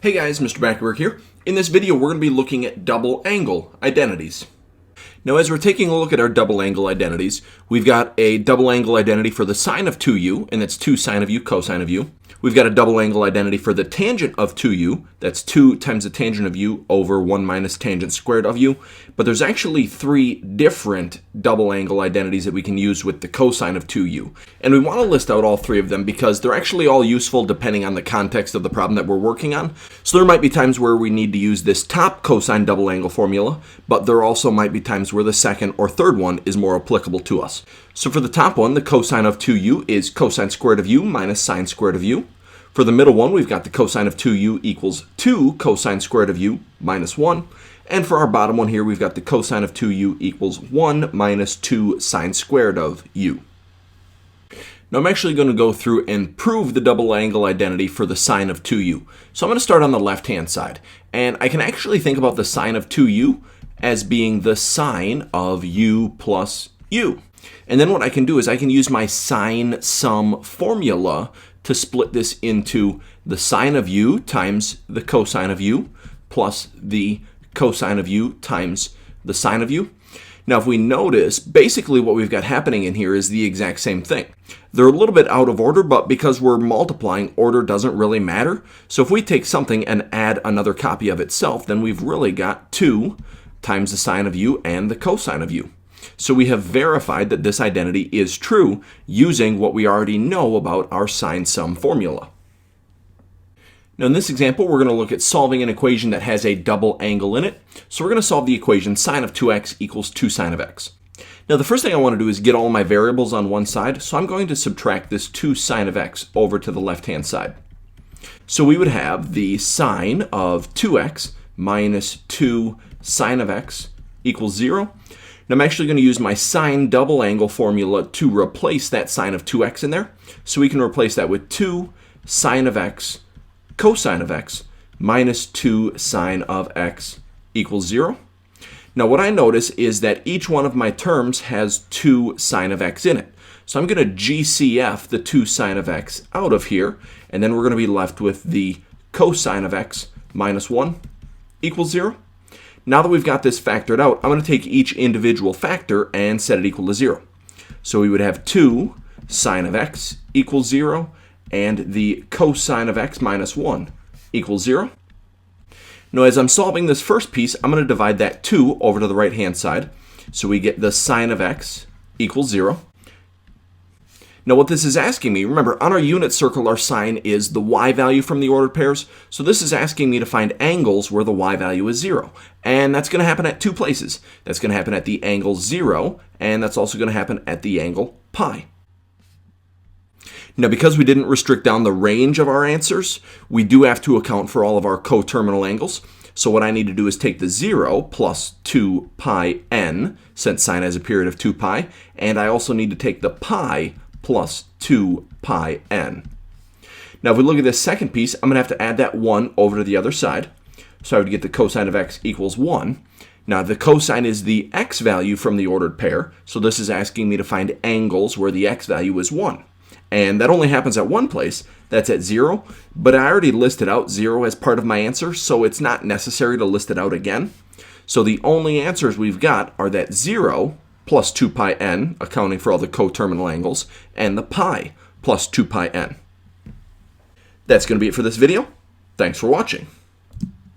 Hey guys, Mr. Backerberg here. In this video, we're going to be looking at double-angle identities. Now, as we're taking a look at our double-angle identities, we've got a double-angle identity for the sine of 2u, and that's 2 sine of u cosine of u. We've got a double-angle identity for the tangent of 2u, that's 2 times the tangent of u over 1 minus tangent squared of u. But there's actually 3 different double-angle identities that we can use with the cosine of 2u. And we want to list out all 3 of them because they're actually all useful depending on the context of the problem that we're working on. So there might be times where we need to use this top cosine double-angle formula, but there also might be times where the second or third one is more applicable to us. So for the top one, the cosine of 2u is cosine squared of u minus sine squared of u. For the middle one, we've got the cosine of 2u equals 2 cosine squared of u minus 1. And for our bottom one here, we've got the cosine of 2u equals 1 minus 2 sine squared of u. Now I'm actually going to go through and prove the double angle identity for the sine of 2u. So I'm going to start on the left-hand side. And I can actually think about the sine of 2u as being the sine of u plus u. And then what I can do is I can use my sine sum formula to split this into the sine of u times the cosine of u plus the cosine of u times the sine of u. Now if we notice, basically what we've got happening in here is the exact same thing. They're a little bit out of order, but because we're multiplying, order doesn't really matter. So if we take something and add another copy of itself, then we've really got 2 times the sine of u and the cosine of u. So we have verified that this identity is true using what we already know about our sine sum formula. Now in this example, we're going to look at solving an equation that has a double angle in it. So we're going to solve the equation sine of 2x equals 2 sine of x. Now the first thing I want to do is get all my variables on one side, so I'm going to subtract this 2 sine of x over to the left-hand side. So we would have the sine of 2x minus 2 sine of x equals 0. Now I'm actually going to use my sine double angle formula to replace that sine of 2x in there. So we can replace that with 2 sine of x cosine of x minus 2 sine of x equals 0. Now what I notice is that each one of my terms has 2 sine of x in it. So I'm going to GCF the 2 sine of x out of here, and then we're going to be left with the cosine of x minus 1 equals 0. Now that we've got this factored out, I'm going to take each individual factor and set it equal to 0. So we would have 2 sine of x equals 0, and the cosine of x minus 1 equals 0. Now as I'm solving this first piece, I'm going to divide that 2 over to the right-hand side. So we get the sine of x equals 0. Now what this is asking me, remember on our unit circle our sine is the y value from the ordered pairs. So this is asking me to find angles where the y value is 0. And that's going to happen at 2 places. That's going to happen at the angle 0, and that's also going to happen at the angle pi. Now because we didn't restrict down the range of our answers, we do have to account for all of our coterminal angles. So what I need to do is take the 0 plus 2 pi n, since sine has a period of 2 pi, and I also need to take the pi plus 2 pi n. Now if we look at this second piece, I'm going to have to add that 1 over to the other side. So I would get the cosine of x equals 1. Now the cosine is the x value from the ordered pair, so this is asking me to find angles where the x value is 1. And that only happens at one place, that's at 0, but I already listed out 0 as part of my answer, so it's not necessary to list it out again. So the only answers we've got are that 0 plus 2 pi n, accounting for all the coterminal angles, and the pi plus 2 pi n. That's going to be it for this video. Thanks for watching.